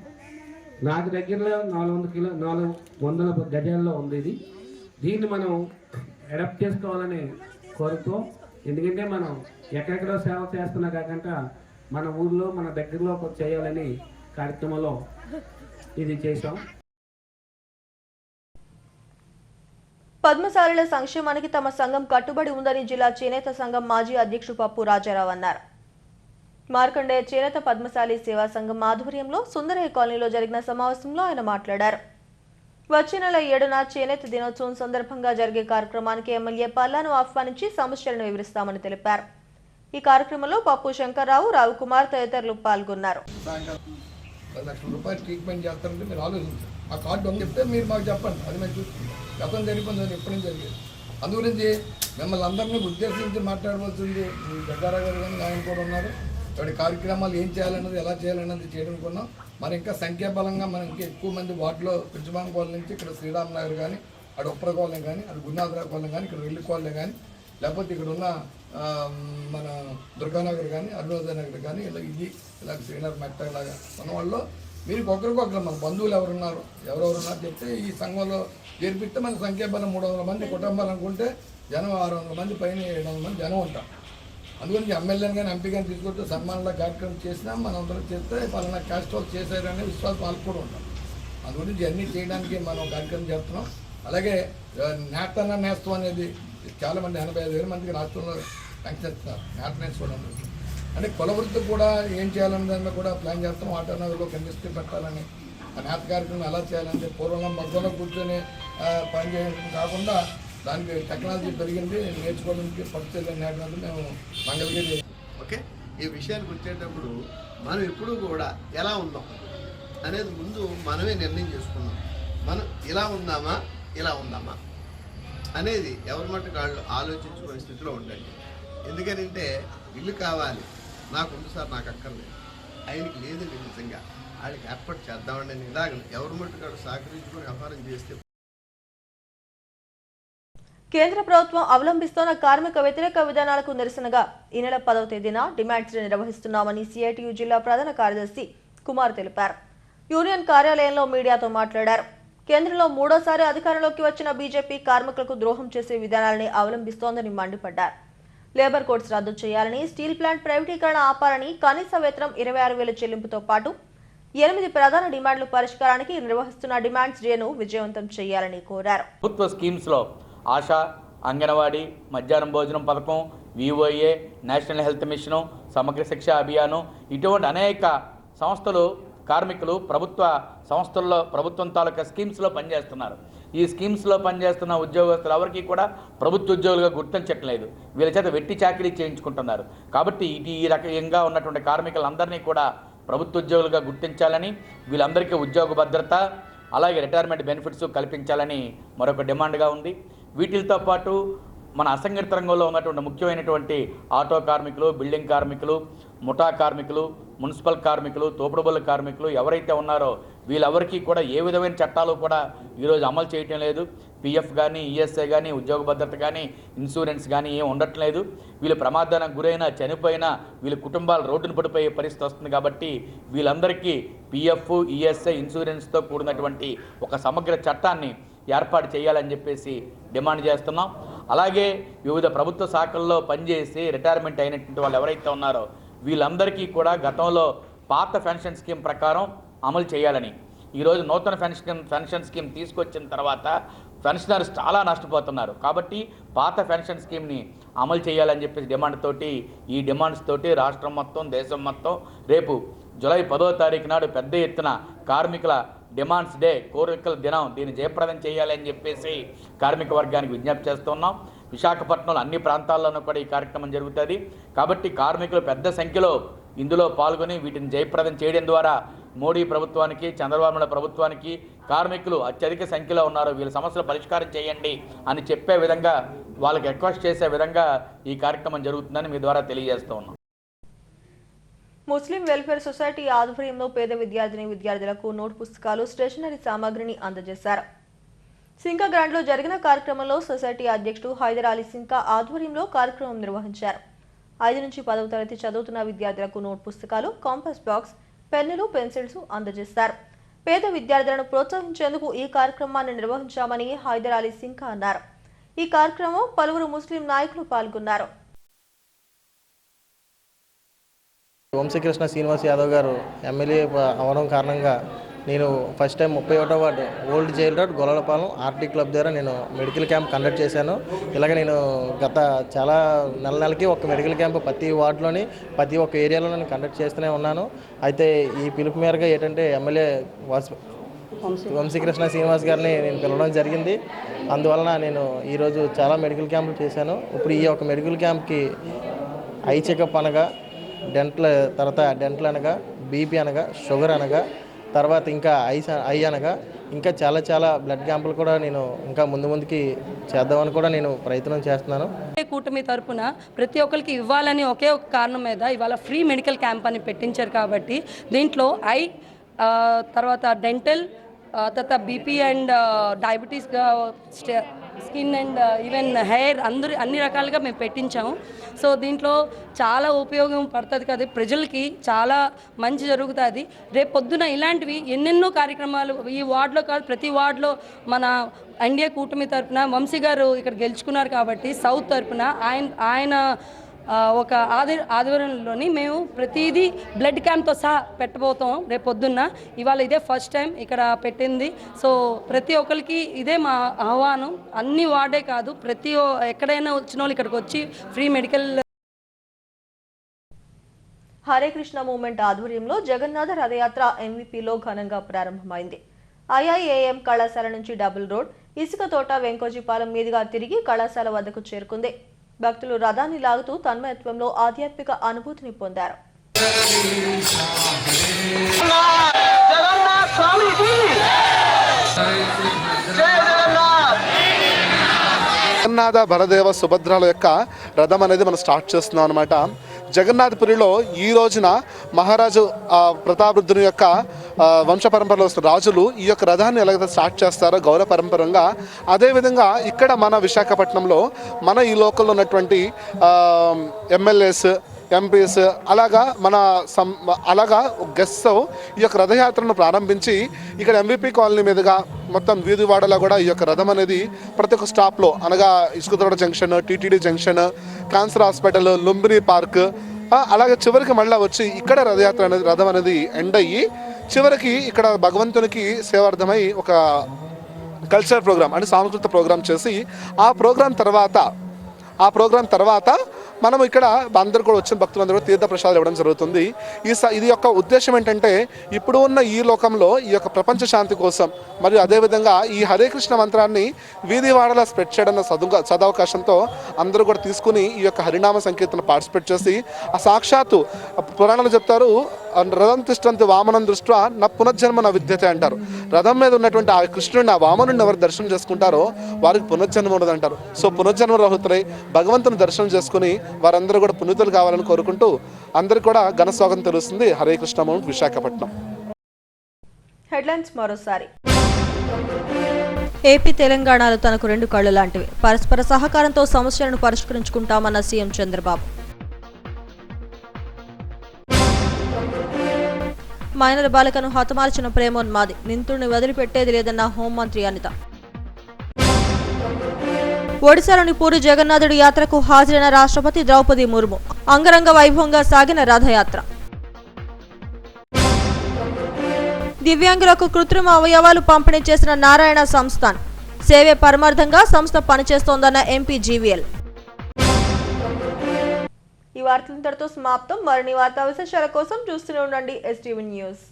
నాకు దగ్గరలో 400 గజాల్లో ఉంది ఇది. దీన్ని మనం అడాప్ట్ చేసుకోవాలని కోరుతూ, ఎందుకంటే మనం ఎక్కడెక్కడో సేవ చేస్తున్నా కాకుండా మన ఊర్లో మన దగ్గరలో చేయాలని కార్యక్రమంలో ఇది చేశాం. పద్మశాలుల సంక్షేమానికి తమ సంఘం కట్టుబడి ఉందని జిల్లా చేనేత సంఘం మాజీ అధ్యక్షుడు పప్పు రాజారావు అన్నారు. మార్కండేయ చేనేత పద్మశాలి సేవా సంఘం ఆధ్వర్యంలో సుందరయ్య కాలనీలో జరిగిన సమావేశంలో ఆయన మాట్లాడారు. వచ్చే నెల 7న చేనేత దినోత్సవం సందర్భంగా జరిగే కార్యక్రమానికి ఎమ్మెల్యే పల్లాను ఆహ్వానించి సమస్యలను వివరిస్తామని తెలిపారు. ఈ కార్యక్రమంలో పప్పు శంకర్రావు, రావుకుమార్ తదితరులు పాల్గొన్నారు. 10 లక్షల రూపాయలు ట్రీట్మెంట్ చేస్తారంటే మీరు ఆలోచించారు. ఆ కార్డు అని చెప్తే మీరు మాకు చెప్పండి, అది మేము చూసుకుంటాం. గతం జరిగిపోయింది, ఎప్పటి నుంచి జరిగేది. అందుగురించి మిమ్మల్ని అందరినీ ఉద్దేశించి మాట్లాడవలసింది మీ దగ్గర గారు కానీ ఆయన కూడా ఉన్నారు. వాటి కార్యక్రమాలు ఏం చేయాలన్నది, ఎలా చేయాలన్నది చేయనుకున్నాం. మరి ఇంకా సంఖ్యాబలంగా మనం ఇంకా ఎక్కువ మంది వాటిలో పిచ్చిబాన్ కాలనీ నుంచి ఇక్కడ శ్రీరామ్ నగర్ కానీ, అటు ఉప్పర కాలనీ కానీ, అటు గున్నాథరావు కాలనీ కానీ, ఇక్కడ రెల్లి కాలనీ కానీ, లేకపోతే ఇక్కడ ఉన్న మన దుర్గానగర్ కానీ, అరుణోదయ నగర్ కానీ, ఇలా శ్రీనగర్ మెట్ట ఇలాగా ఉన్న వాళ్ళు మీరు ఒకరికొకరు మన బంధువులు ఎవరున్నారు ఎవరెవరున్నారు చెప్తే ఈ సంఘంలో చేర్పిస్తే మన సంఖ్యాబలం 300 మంది కుటుంబాలు అనుకుంటే జనం 600 మంది పైన 700 మంది జనం ఉంటాం. అందుగురించి ఎమ్మెల్యేని కానీ ఎంపీ కానీ తీసుకొస్తే సన్మానంలో కార్యక్రమం చేసినా మనందరం చేస్తే పలానా క్యాస్ట్ వాళ్ళు చేశారనే విశ్వాసం వాళ్ళకు కూడా ఉంటాం. అందుగురించి అన్నీ చేయడానికి మనం కార్యక్రమం చేస్తున్నాం. అలాగే నేతన్న నేస్తం అనేది చాలామంది 85,000 మందికి రాష్ట్రంలో పెన్షన్ ఇస్తున్నారు. నేత నేర్చుకోవడం అంటే కుల వృత్తి కూడా ఏం చేయాలనే దాన్ని కూడా ప్లాన్ చేస్తాం. ఆటోనగర్లో ఒక ఇండస్ట్రీ పెట్టాలని, ఆ నేత కార్యక్రమం ఎలా చేయాలంటే పూర్వంలో మగ్గంలో కూర్చొని పని చేయడం కాకుండా దానికి టెక్నాలజీ పెరిగింది, నేర్చుకోవడానికి పరిస్థితులు నేర్చుకుంటూ మేము మంగళగిరి. ఓకే, ఈ విషయానికి వచ్చేటప్పుడు మనం ఎప్పుడూ కూడా ఎలా ఉన్నాం అనేది ముందు మనమే నిర్ణయం చేసుకున్నాం. మనం ఇలా ఉందామా ఇలా ఉందామా అనేది ఎవరి మట్టుకు వాళ్ళు ఆలోచించుకునే స్థితిలో ఉండండి. ఎందుకంటే ఇల్లు కావాలి, నాకు ఉంది సార్, నాకు అక్కర్లేదు, ఆయనకి లేదండి, నిజంగా వాళ్ళకి ఏర్పాటు చేద్దామండి అని ఇలాగ ఎవరి మట్టుకు వాళ్ళు సహకరించుకొని వ్యవహారం చేస్తే. కేంద్ర ప్రభుత్వం అవలంబిస్తున్న కార్మిక వ్యతిరేక విధానాలకు నిరసనగా ఈ నెల 10వ తేదీన డిమాండ్స్ నిర్వహిస్తున్నామని సిఐటియు జిల్లా ప్రధాన కార్యదర్శి కుమార్ తెలిపారు. యూనియన్ కార్యాలయంలో మీడియాతో మాట్లాడారు. కేంద్రంలో మూడోసారి అధికారంలోకి వచ్చిన బీజేపీ కార్మికులకు ద్రోహం చేసే విధానాలని అవలంబిస్తోందని మండిపడ్డారు. లేబర్ కోడ్స్ రద్దు చేయాలని, స్టీల్ ప్లాంట్ ప్రైవేటీకరణ ఆపాలని, కనీస వేతనం 26,000 చెల్లింపుతో పాటు 8 ప్రధాన డిమాండ్ల పరిష్కారానికి నిర్వహిస్తున్న డిమాండ్స్ డేను విజయవంతం చేయాలని కోరారు. ప్రభుత్వ స్కీమ్స్ లో ఆశా, అంగన్వాడీ, మధ్యాహ్నం భోజనం పథకం, విఓఏ, నేషనల్ హెల్త్ మిషను, సమగ్ర శిక్ష అభియాను, ఇటువంటి అనేక సంస్థలు కార్మికులు ప్రభుత్వ సంస్థల్లో ప్రభుత్వం తాలూకా స్కీమ్స్లో పనిచేస్తున్నారు. ఈ స్కీమ్స్లో పనిచేస్తున్న ఉద్యోగస్తులు ఎవరికి కూడా ప్రభుత్వ ఉద్యోగులుగా గుర్తించట్లేదు. వీళ్ళ చేత వెట్టి చాకిరీ చేయించుకుంటున్నారు. కాబట్టి ఈ రకంగా ఉన్నటువంటి కార్మికులందరినీ కూడా ప్రభుత్వ ఉద్యోగులుగా గుర్తించాలని, వీళ్ళందరికీ ఉద్యోగ భద్రత అలాగే రిటైర్మెంట్ బెనిఫిట్స్ కల్పించాలని మరొక డిమాండ్గా ఉంది. వీటితో పాటు మన అసంఘటిత రంగంలో ఉన్నటువంటి ముఖ్యమైనటువంటి ఆటో కార్మికులు, బిల్డింగ్ కార్మికులు, ముఠా కార్మికులు, మున్సిపల్ కార్మికులు, తోపుడుబళ్ళ కార్మికులు ఎవరైతే ఉన్నారో వీళ్ళెవరికీ కూడా ఏ విధమైన చట్టాలు కూడా ఈరోజు అమలు చేయటం లేదు. పిఎఫ్ కానీ, ఈఎస్ఐ కానీ, ఉద్యోగ భద్రత కానీ, ఇన్సూరెన్స్ కానీ ఏం ఉండట్లేదు. వీళ్ళు ప్రమాదానికి గురైనా చనిపోయినా వీళ్ళ కుటుంబాలు రోడ్డును పడిపోయే పరిస్థితి వస్తుంది. కాబట్టి వీళ్ళందరికీ పిఎఫ్, ఈఎస్ఐ, ఇన్సూరెన్స్తో కూడినటువంటి ఒక సమగ్ర చట్టాన్ని ఏర్పాటు చేయాలని చెప్పేసి డిమాండ్ చేస్తున్నాం. అలాగే వివిధ ప్రభుత్వ శాఖల్లో పనిచేసి రిటైర్మెంట్ అయినటువంటి వాళ్ళు ఎవరైతే ఉన్నారో వీళ్ళందరికీ కూడా గతంలో పాత పెన్షన్ స్కీమ్ ప్రకారం అమలు చేయాలని, ఈరోజు నూతన పెన్షన్ స్కీమ్ తీసుకొచ్చిన తర్వాత పెన్షనర్స్ చాలా నష్టపోతున్నారు. కాబట్టి పాత పెన్షన్ స్కీమ్ని అమలు చేయాలని చెప్పేసి డిమాండ్ తోటి, ఈ డిమాండ్స్ తోటి రాష్ట్రం మొత్తం, దేశం మొత్తం రేపు జూలై 10వ తారీఖు నాడు పెద్ద ఎత్తున కార్మికుల డిమాండ్స్ డే, కోరికల దినం, దీన్ని జయప్రదం చేయాలని చెప్పేసి కార్మిక వర్గానికి విజ్ఞప్తి చేస్తున్నాం. విశాఖపట్నంలో అన్ని ప్రాంతాల్లోనూ కూడా ఈ కార్యక్రమం జరుగుతుంది. కాబట్టి కార్మికులు పెద్ద సంఖ్యలో ఇందులో పాల్గొని వీటిని జయప్రదం చేయడం ద్వారా మోడీ ప్రభుత్వానికి, చంద్రబాబు నాయుడు ప్రభుత్వానికి కార్మికులు అత్యధిక సంఖ్యలో ఉన్నారు, వీళ్ళ సమస్యలు పరిష్కారం చేయండి అని చెప్పే విధంగా, వాళ్ళకి రిక్వెస్ట్ చేసే విధంగా ఈ కార్యక్రమం జరుగుతుందని మీ ద్వారా తెలియజేస్తూ ఉన్నాం. ముస్లిం వెల్ఫేర్ సొసైటీ ఆధ్వర్యంలో పేద విద్యార్థులకు నోట్ పుస్తకాలు, స్టేషనరీ సామాగ్రిని అందజేశారు. సింకా గ్రాండ్లో జరిగిన కార్యక్రమంలో సొసైటీ అధ్యక్షుడు హైదర్ అలీ సింకా ఆధ్వర్యంలో కార్యక్రమం నిర్వహించారు. 5 నుంచి 10వ తరగతి చదువుతున్న విద్యార్థులకు నోట్ పుస్తకాలు, కాంపాస్ బాక్స్, పెన్నులు, పెన్సిల్స్ అందజేశారు. పేద విద్యార్థులను ప్రోత్సహించేందుకు ఈ కార్యక్రమాన్ని నిర్వహించామని హైదర్ అలీ సింకా అన్నారు. ఈ కార్యక్రమం పలువురు ముస్లిం నాయకులు పాల్గొన్నారు. వంశీకృష్ణ శ్రీనివాస్ యాదవ్ గారు ఎమ్మెల్యే అవడం కారణంగా నేను ఫస్ట్ టైం 31వ ward old jail road, Gollalapalem RT club ద్వారా నేను మెడికల్ క్యాంప్ కండక్ట్ చేశాను. ఇలాగ నేను గత చాలా నెలకి ఒక మెడికల్ క్యాంప్ ప్రతి వార్డులోని ప్రతి ఒక్క ఏరియాలో నేను కండక్ట్ చేస్తూనే ఉన్నాను. అయితే ఈ పిలుపు మేరకు ఏంటంటే ఎమ్మెల్యే వంశీకృష్ణ శ్రీనివాస్ గారిని నేను పిలవడం జరిగింది. అందువలన నేను ఈరోజు చాలా మెడికల్ క్యాంపులు చేశాను. ఇప్పుడు ఈ యొక్క మెడికల్ క్యాంప్కి ఐ చెకప్ అనగా, డెంటల్ అనగా, బీపీ అనగా, షుగర్ అనగా, తర్వాత ఇంకా ఐ అనగా, ఇంకా చాలా బ్లడ్ క్యాంపులు కూడా నేను ఇంకా ముందుకి చేద్దామని కూడా నేను ప్రయత్నం చేస్తున్నాను. కూటమి తరపున ప్రతి ఒక్కరికి ఇవ్వాలని ఒకే ఒక కారణం మీద ఇవాళ ఫ్రీ మెడికల్ క్యాంప్ అని పెట్టించారు. కాబట్టి దీంట్లో తర్వాత డెంటల్, తర్వాత BP and diabetes skin and even hair అన్ని రకాలుగా మేము పెట్టించాము. సో దీంట్లో చాలా ఉపయోగం పడుతుంది కదా, ప్రజలకి చాలా మంచి జరుగుతుంది. రేపు పొద్దున ఇలాంటివి ఎన్నెన్నో కార్యక్రమాలు ఈ వార్డులో కాదు, ప్రతి వార్డులో మన ఎన్డీఏ కూటమి తరఫున వంశీ గారు ఇక్కడ గెలుచుకున్నారు కాబట్టి సౌత్ తరఫున ఆయన ఒక ఆధ్వర్యంలోని మేము ప్రతిదీ బ్లడ్ క్యాంప్తో సహా పెట్టబోతాం రేపు పొద్దున్న. ఇవాళ ఇదే ఫస్ట్ టైం ఇక్కడ పెట్టింది. సో ప్రతి ఒక్కరికి ఇదే మా ఆహ్వానం. అన్ని వార్డే కాదు, ఎక్కడైనా వచ్చిన వాళ్ళు ఇక్కడికి వచ్చి free medical. Hare Krishna movement ఆధ్వర్యంలో జగన్నాథ రథయాత్ర ఎంవిపిలో ఘనంగా ప్రారంభమైంది. ఐఐఏఎం కళాశాల నుంచి డబుల్ రోడ్ ఇసుక తోట వెంకోజీపాలెం మీదుగా తిరిగి కళాశాల వద్దకు చేరుకుంది. భక్తులు రథాన్ని లాగుతూ తన్మయత్వంలో ఆధ్యాత్మిక అనుభూతిని పొందారు. జగన్నాథ బలదేవ సుభద్రాల యొక్క రథం అనేది మనం స్టార్ట్ చేస్తున్నాం అనమాట. జగన్నాథపురిలో ఈ రోజున మహారాజు ప్రతాపరుద్రుని యొక్క వంశ పరంపరలో వస్తున్న రాజులు ఈ యొక్క రథాన్ని ఎలాగైతే స్టార్ట్ చేస్తారో గౌరవ పరంపరంగా, అదేవిధంగా ఇక్కడ మన విశాఖపట్నంలో మన ఈ లోకల్లో ఉన్నటువంటి ఎమ్మెల్యేస్, ఎంపీస్ అలాగా గెస్ట్ ఈ యొక్క రథయాత్రను ప్రారంభించి ఇక్కడ ఎంవిపి కాలనీ మీదుగా మొత్తం వీధివాడలో కూడా ఈ యొక్క రథం అనేది ప్రతి ఒక్క స్టాప్లో, అనగా Isukathota junction, TTD junction, cancer hospital, Lumbini park, అలాగే చివరికి మళ్ళీ వచ్చి ఇక్కడ రథం అనేది ఎండ్ అయ్యి చివరికి ఇక్కడ భగవంతునికి సేవార్థమై ఒక కల్చరల్ ప్రోగ్రామ్ అంటే సాంస్కృతిక ప్రోగ్రామ్ చేసి ఆ ప్రోగ్రాం తర్వాత మనం ఇక్కడ అందరూ కూడా వచ్చిన భక్తులందరూ కూడా తీర్థ ప్రసాదాలు ఇవ్వడం జరుగుతుంది. ఇది యొక్క ఉద్దేశం ఏంటంటే ఇప్పుడు ఉన్న ఈ లోకంలో ఈ యొక్క ప్రపంచ శాంతి కోసం మరియు అదేవిధంగా ఈ హరే కృష్ణ మంత్రాన్ని వీధివాడలా స్ప్రెడ్ చేయడం సదవకాశంతో అందరూ కూడా తీసుకుని ఈ యొక్క హరినామ సంకీర్తన పార్టిసిపేట్ చేసి ఆ సాక్షాత్తు పురాణాలు చెప్తారు, రథం తిష్టంతి వామనం దృష్ట్యా నా పునర్జన్మ నా విద్యతే అంటారు. రథం మీద ఉన్నటువంటి ఆ కృష్ణుడిని, ఆ వామనుడిని ఎవరు దర్శనం చేసుకుంటారో వారికి పునర్జన్మ ఉండదు అంటారు. సో పునర్జన్మ రహితులై భగవంతుని దర్శనం చేసుకుని వారందరూ కూడా పునీతులు కావాలని కోరుకుంటూ అందరికీ కూడా ఘన స్వాగతం తెలుస్తుంది హరే కృష్ణ మూవ్మెంట్ విశాఖపట్నం. హెడ్లైన్స్ మరోసారి. ఏపీ తెలంగాణలు తనకు రెండు కళ్ళు లాంటివి. పరస్పర సహకారంతో సమస్యలను పరిష్కరించుకుంటామన్న సీఎం చంద్రబాబు. మైనర్ బాలికను హతమార్చిన ప్రేమోన్మాది, నిందితుడిని వదిలిపెట్టేది లేదన్న హోంమంత్రి అనిత. ఒడిశాలోని పూరి జగన్నాథుడి యాత్రకు హాజరైన రాష్ట్రపతి ద్రౌపది ముర్ము. అంగరంగ వైభవంగా సాగిన రథయాత్ర. దివ్యాంగులకు కృత్రిమ అవయవాలు పంపిణీ చేసిన నారాయణ సంస్థాన్. సేవే పరమార్థంగా సంస్థ పనిచేస్తోందన్న ఎంపీ జీవీఎల్. ఈ వార్తలు ఇంతటితో సమాప్తం. మరిన్ని వార్తా విశేషాల కోసం చూస్తూనే ఉండండి STV న్యూస్.